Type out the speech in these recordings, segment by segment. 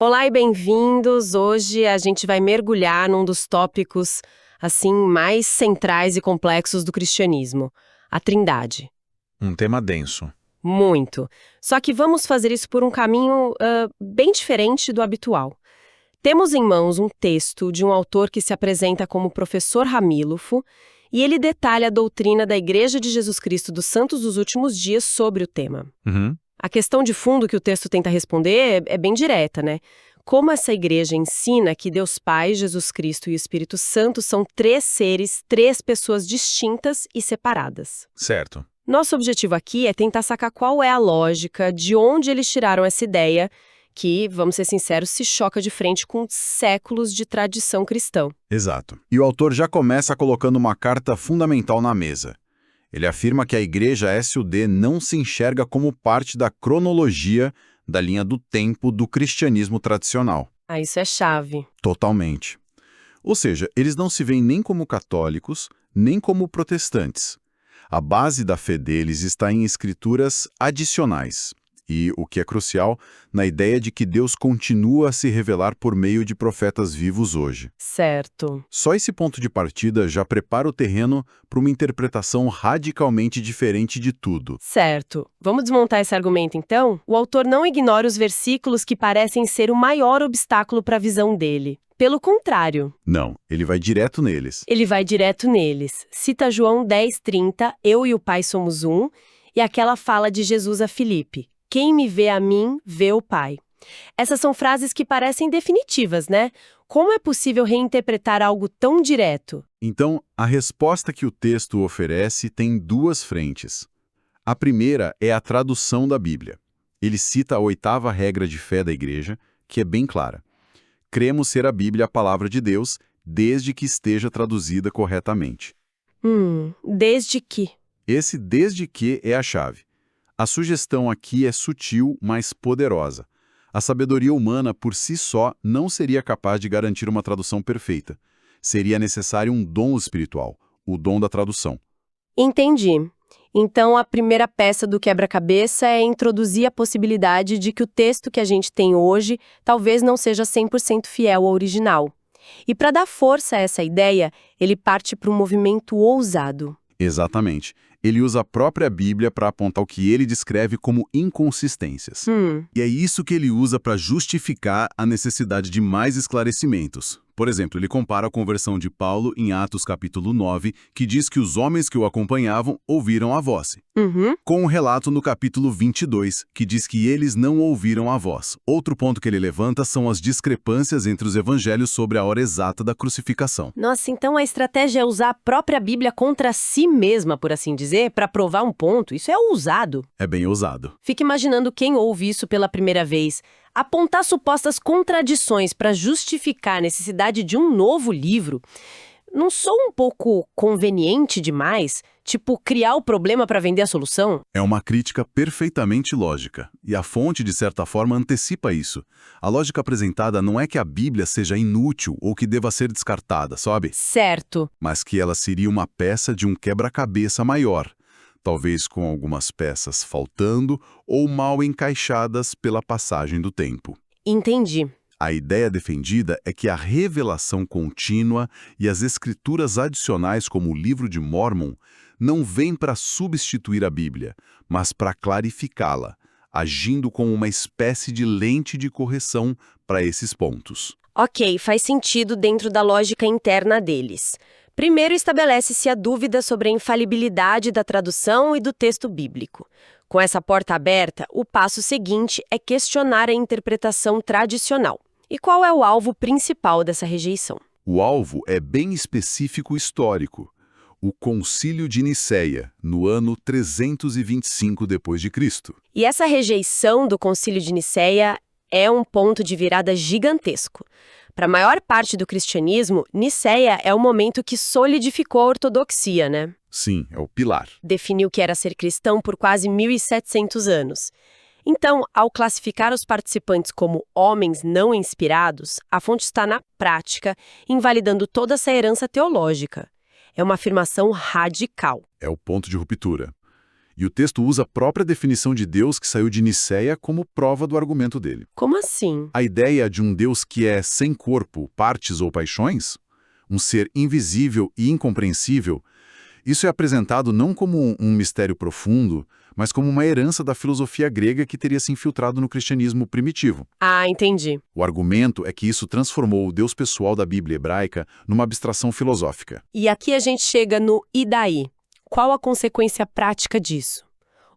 Olá e bem-vindos! Hoje a gente vai mergulhar num dos tópicos, assim, mais centrais e complexos do cristianismo, a Trindade. Um tema denso. Muito. Só que vamos fazer isso por um caminho bem diferente do habitual. Temos em mãos um texto de um autor que se apresenta como professor Ramílufo, e ele detalha a doutrina da Igreja de Jesus Cristo dos Santos dos Últimos Dias sobre o tema. Uhum. A questão de fundo que o texto tenta responder é bem direta, né? Como essa igreja ensina que Deus Pai, Jesus Cristo e o Espírito Santo são três seres, três pessoas distintas e separadas. Certo. Nosso objetivo aqui é tentar sacar qual é a lógica, de onde eles tiraram essa ideia, que, vamos ser sinceros, se choca de frente com séculos de tradição cristã. Exato. E o autor já começa colocando uma carta fundamental na mesa. Ele afirma que a igreja SUD não se enxerga como parte da cronologia da linha do tempo do cristianismo tradicional. Ah, isso é chave. Totalmente. Ou seja, eles não se veem nem como católicos, nem como protestantes. A base da fé deles está em escrituras adicionais. E, o que é crucial, na ideia de que Deus continua a se revelar por meio de profetas vivos hoje. Certo. Só esse ponto de partida já prepara o terreno para uma interpretação radicalmente diferente de tudo. Certo. Vamos desmontar esse argumento, então? O autor não ignora os versículos que parecem ser o maior obstáculo para a visão dele. Pelo contrário, Não, ele vai direto neles. ele vai direto neles. Cita João 10:30, eu e o Pai somos um, e aquela fala de Jesus a Filipe, quem me vê a mim, vê o Pai. Essas são frases que parecem definitivas, né? Como é possível reinterpretar algo tão direto? Então, a resposta que o texto oferece tem duas frentes. A primeira é a tradução da Bíblia. Ele cita a 8ª regra de fé da igreja, que é bem clara. Cremos ser a Bíblia a palavra de Deus, desde que esteja traduzida corretamente. Desde que. Esse desde que é a chave. A sugestão aqui é sutil, mas poderosa. A sabedoria humana por si só não seria capaz de garantir uma tradução perfeita. Seria necessário um dom espiritual, o dom da tradução. Entendi. Então, a primeira peça do quebra-cabeça é introduzir a possibilidade de que o texto que a gente tem hoje talvez não seja 100% fiel ao original. E para dar força a essa ideia, ele parte para um movimento ousado. Exatamente. Ele usa a própria Bíblia para apontar o que ele descreve como inconsistências. E é isso que ele usa para justificar a necessidade de mais esclarecimentos. Por exemplo, ele compara a conversão de Paulo em Atos capítulo 9, que diz que os homens que o acompanhavam ouviram a voz, com um relato no capítulo 22, que diz que eles não ouviram a voz. Outro ponto que ele levanta são as discrepâncias entre os evangelhos sobre a hora exata da crucificação. Nossa, então a estratégia é usar a própria Bíblia contra si mesma, por assim dizer, para provar um ponto. Isso é ousado. É bem ousado. Fique imaginando quem ouve isso pela primeira vez. Apontar supostas contradições para justificar a necessidade de um novo livro. Não sou um pouco conveniente demais? Tipo, criar o problema para vender a solução? É uma crítica perfeitamente lógica, e a fonte, de certa forma, antecipa isso. A lógica apresentada não é que a Bíblia seja inútil ou que deva ser descartada, sabe? Certo. Mas que ela seria uma peça de um quebra-cabeça maior, talvez com algumas peças faltando ou mal encaixadas pela passagem do tempo. Entendi. A ideia defendida é que a revelação contínua e as escrituras adicionais como o Livro de Mórmon não vêm para substituir a Bíblia, mas para clarificá-la, agindo como uma espécie de lente de correção para esses pontos. Ok, faz sentido dentro da lógica interna deles. Primeiro estabelece-se a dúvida sobre a infalibilidade da tradução e do texto bíblico. Com essa porta aberta, o passo seguinte é questionar a interpretação tradicional. E qual é o alvo principal dessa rejeição? O alvo é bem específico histórico. O Concílio de Nicéia, no ano 325 d.C. E essa rejeição do Concílio de Nicéia é um ponto de virada gigantesco. Para a maior parte do cristianismo, Nicéia é o momento que solidificou a ortodoxia, né? Sim, é o pilar. Definiu o que era ser cristão por quase 1.700 anos. Então, ao classificar os participantes como homens não inspirados, a fonte está na prática, invalidando toda essa herança teológica. É uma afirmação radical. É o ponto de ruptura. E o texto usa a própria definição de Deus que saiu de Nicéia como prova do argumento dele. Como assim? A ideia de um Deus que é sem corpo, partes ou paixões, um ser invisível e incompreensível, isso é apresentado não como um mistério profundo, mas como uma herança da filosofia grega que teria se infiltrado no cristianismo primitivo. Ah, entendi. O argumento é que isso transformou o Deus pessoal da Bíblia hebraica numa abstração filosófica. E aqui a gente chega no e daí? Qual a consequência prática disso?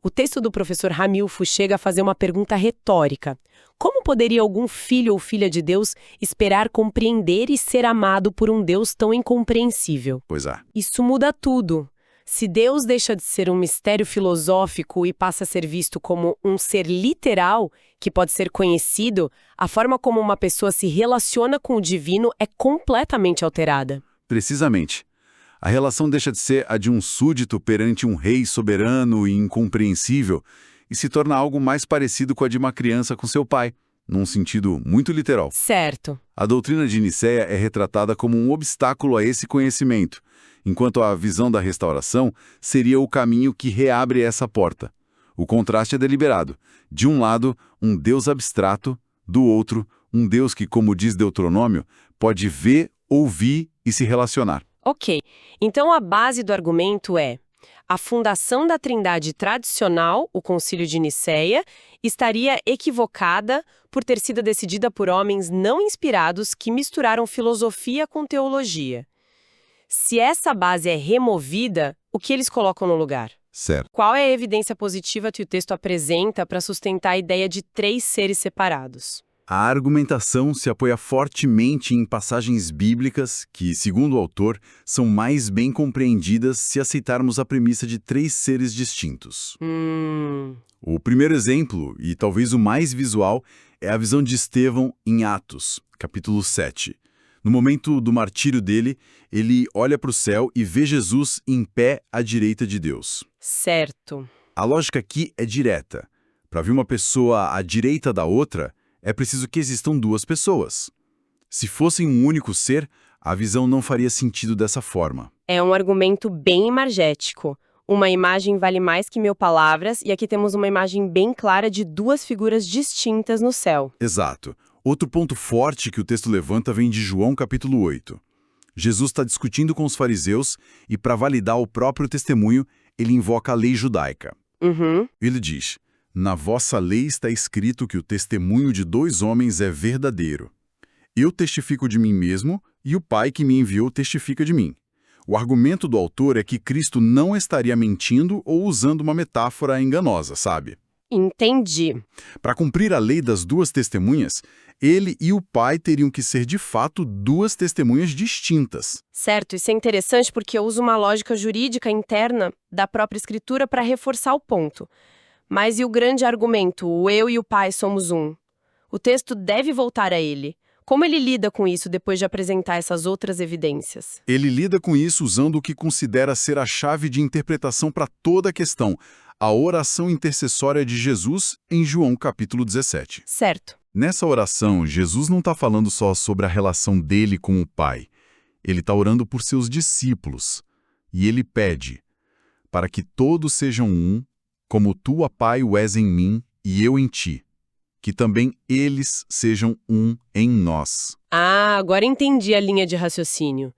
O texto do professor Ramilfo chega a fazer uma pergunta retórica. Como poderia algum filho ou filha de Deus esperar compreender e ser amado por um Deus tão incompreensível? Pois é. Isso muda tudo. Se Deus deixa de ser um mistério filosófico e passa a ser visto como um ser literal, que pode ser conhecido, a forma como uma pessoa se relaciona com o divino é completamente alterada. Precisamente. A relação deixa de ser a de um súdito perante um rei soberano e incompreensível e se torna algo mais parecido com a de uma criança com seu pai, num sentido muito literal. Certo. A doutrina de Nicéia é retratada como um obstáculo a esse conhecimento, enquanto a visão da restauração seria o caminho que reabre essa porta. O contraste é deliberado. De um lado, um Deus abstrato, do outro, um Deus que, como diz Deuteronômio, pode ver, ouvir e se relacionar. Ok, então a base do argumento é: a fundação da Trindade tradicional, o Concílio de Nicéia, estaria equivocada por ter sido decidida por homens não inspirados que misturaram filosofia com teologia. Se essa base é removida, o que eles colocam no lugar? Certo. Qual é a evidência positiva que o texto apresenta para sustentar a ideia de 3 seres separados? A argumentação se apoia fortemente em passagens bíblicas que, segundo o autor, são mais bem compreendidas se aceitarmos a premissa de 3 seres distintos. O primeiro exemplo, e talvez o mais visual, é a visão de Estevão em Atos, capítulo 7. No momento do martírio dele, ele olha para o céu e vê Jesus em pé à direita de Deus. Certo. A lógica aqui é direta. Para ver uma pessoa à direita da outra, é preciso que existam 2 pessoas. Se fossem um único ser, a visão não faria sentido dessa forma. É um argumento bem imagético. Uma imagem vale mais que 1000 palavras, e aqui temos uma imagem bem clara de 2 figuras distintas no céu. Exato. Outro ponto forte que o texto levanta vem de João capítulo 8. Jesus está discutindo com os fariseus e, para validar o próprio testemunho, ele invoca a lei judaica. Ele diz: na vossa lei está escrito que o testemunho de 2 homens é verdadeiro. Eu testifico de mim mesmo e o Pai que me enviou testifica de mim. O argumento do autor é que Cristo não estaria mentindo ou usando uma metáfora enganosa, sabe? Entendi. Para cumprir a lei das 2 testemunhas, ele e o Pai teriam que ser de fato 2 testemunhas distintas. Certo, isso é interessante porque eu uso uma lógica jurídica interna da própria Escritura para reforçar o ponto. Mas e o grande argumento, o eu e o Pai somos um? O texto deve voltar a ele. Como ele lida com isso depois de apresentar essas outras evidências? Ele lida com isso usando o que considera ser a chave de interpretação para toda a questão, a oração intercessória de Jesus em João capítulo 17. Certo. Nessa oração, Jesus não está falando só sobre a relação dele com o Pai. Ele está orando por seus discípulos. E ele pede para que todos sejam um, como tu, ó Pai, o és em mim e eu em ti, que também eles sejam um em nós. Ah, agora entendi a linha de raciocínio.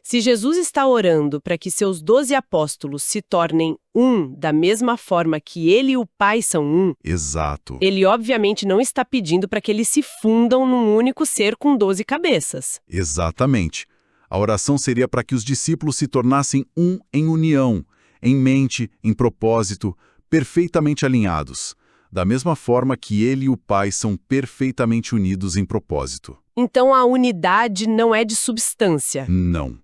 Se Jesus está orando para que seus 12 apóstolos se tornem um da mesma forma que ele e o Pai são um, Exato. ele obviamente não está pedindo para que eles se fundam num único ser com 12 cabeças. Exatamente. A oração seria para que os discípulos se tornassem um em união, em mente, em propósito, perfeitamente alinhados, da mesma forma que ele e o Pai são perfeitamente unidos em propósito. Então a unidade não é de substância. Não.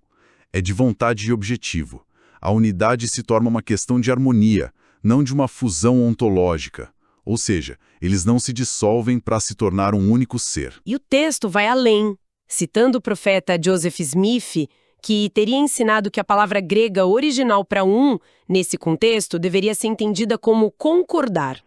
É de vontade e objetivo. A unidade se torna uma questão de harmonia, não de uma fusão ontológica. Ou seja, eles não se dissolvem para se tornar um único ser. E o texto vai além, citando o profeta Joseph Smith, que teria ensinado que a palavra grega original para um, nesse contexto, deveria ser entendida como concordar.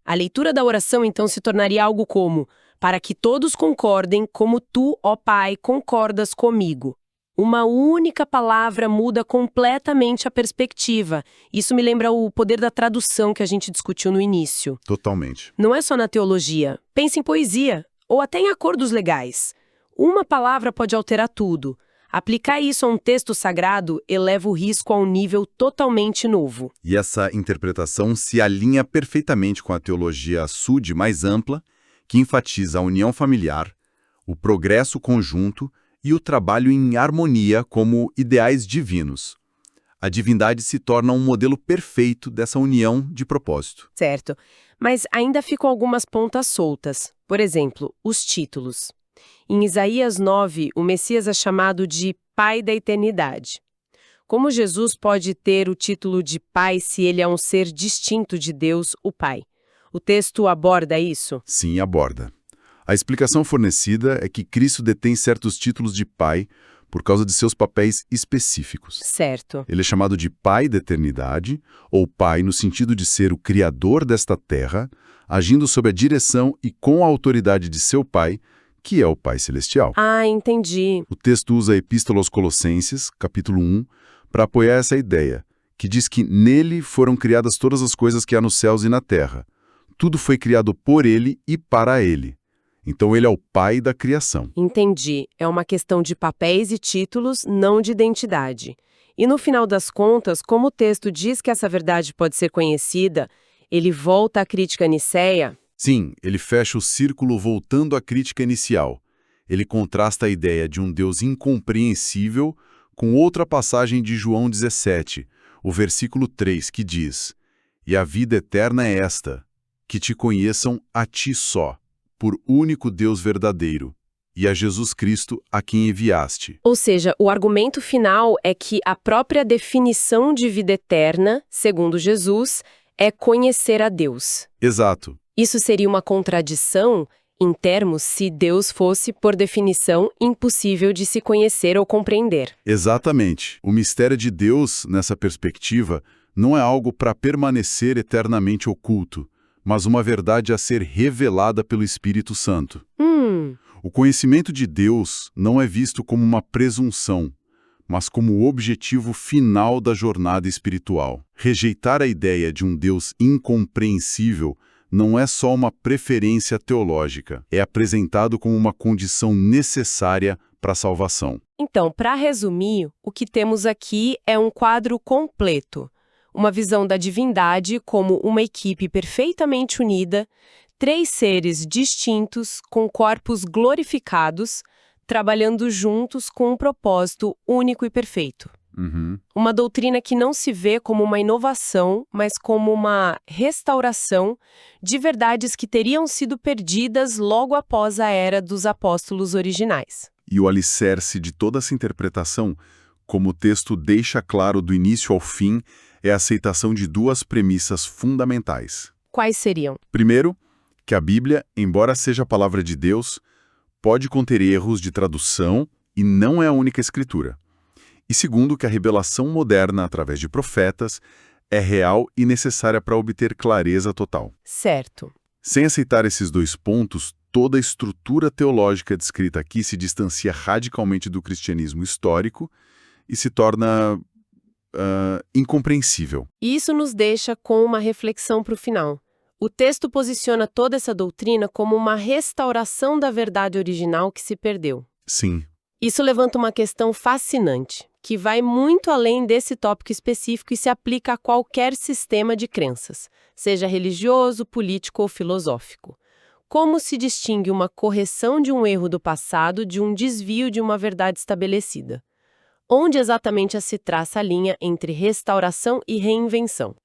A leitura da oração, então, se tornaria algo como: para que todos concordem como tu, ó Pai, concordas comigo. Uma única palavra muda completamente a perspectiva. Isso me lembra o poder da tradução que a gente discutiu no início. Totalmente. Não é só na teologia. Pense em poesia, ou até em acordos legais. Uma palavra pode alterar tudo. Aplicar isso a um texto sagrado eleva o risco a um nível totalmente novo. E essa interpretação se alinha perfeitamente com a teologia SUD mais ampla, que enfatiza a união familiar, o progresso conjunto e o trabalho em harmonia como ideais divinos. A divindade se torna um modelo perfeito dessa união de propósito. Certo, mas ainda ficam algumas pontas soltas. Por exemplo, os títulos. Em Isaías 9, o Messias é chamado de Pai da Eternidade. Como Jesus pode ter o título de Pai se ele é um ser distinto de Deus, o Pai? O texto aborda isso? Sim, aborda. A explicação fornecida é que Cristo detém certos títulos de Pai por causa de seus papéis específicos. Certo. Ele é chamado de Pai da Eternidade, ou Pai no sentido de ser o Criador desta terra, agindo sob a direção e com a autoridade de seu Pai, que é o Pai Celestial. Ah, entendi. O texto usa a Epístola aos Colossenses, capítulo 1, para apoiar essa ideia, que diz que nele foram criadas todas as coisas que há nos céus e na terra. Tudo foi criado por ele e para ele. Então ele é o pai da criação. Entendi. É uma questão de papéis e títulos, não de identidade. E no final das contas, como o texto diz que essa verdade pode ser conhecida, ele volta à crítica a Nicéia? Sim, ele fecha o círculo voltando à crítica inicial. Ele contrasta a ideia de um Deus incompreensível com outra passagem de João 17, o versículo 3, que diz: "E a vida eterna é esta, que te conheçam a ti só, por único Deus verdadeiro, e a Jesus Cristo a quem enviaste." Ou seja, o argumento final é que a própria definição de vida eterna, segundo Jesus, é conhecer a Deus. Exato. Isso seria uma contradição em termos se Deus fosse, por definição, impossível de se conhecer ou compreender. Exatamente. O mistério de Deus, nessa perspectiva, não é algo para permanecer eternamente oculto, mas uma verdade a ser revelada pelo Espírito Santo. O conhecimento de Deus não é visto como uma presunção, mas como o objetivo final da jornada espiritual. Rejeitar a ideia de um Deus incompreensível não é só uma preferência teológica, é apresentado como uma condição necessária para a salvação. Então, para resumir, o que temos aqui é um quadro completo. Uma visão da divindade como uma equipe perfeitamente unida, 3 seres distintos com corpos glorificados, trabalhando juntos com um propósito único e perfeito. Uma doutrina que não se vê como uma inovação, mas como uma restauração de verdades que teriam sido perdidas logo após a era dos apóstolos originais. E o alicerce de toda essa interpretação, como o texto deixa claro do início ao fim, é a aceitação de 2 premissas fundamentais. Quais seriam? Primeiro, que a Bíblia, embora seja a palavra de Deus, pode conter erros de tradução e não é a única escritura. E segundo, que a revelação moderna, através de profetas, é real e necessária para obter clareza total. Certo. Sem aceitar esses 2 pontos, toda a estrutura teológica descrita aqui se distancia radicalmente do cristianismo histórico e se torna incompreensível. Isso nos deixa com uma reflexão para o final. O texto posiciona toda essa doutrina como uma restauração da verdade original que se perdeu. Sim. Isso levanta uma questão fascinante, que vai muito além desse tópico específico e se aplica a qualquer sistema de crenças, seja religioso, político ou filosófico. Como se distingue uma correção de um erro do passado de um desvio de uma verdade estabelecida? Onde exatamente se traça a linha entre restauração e reinvenção?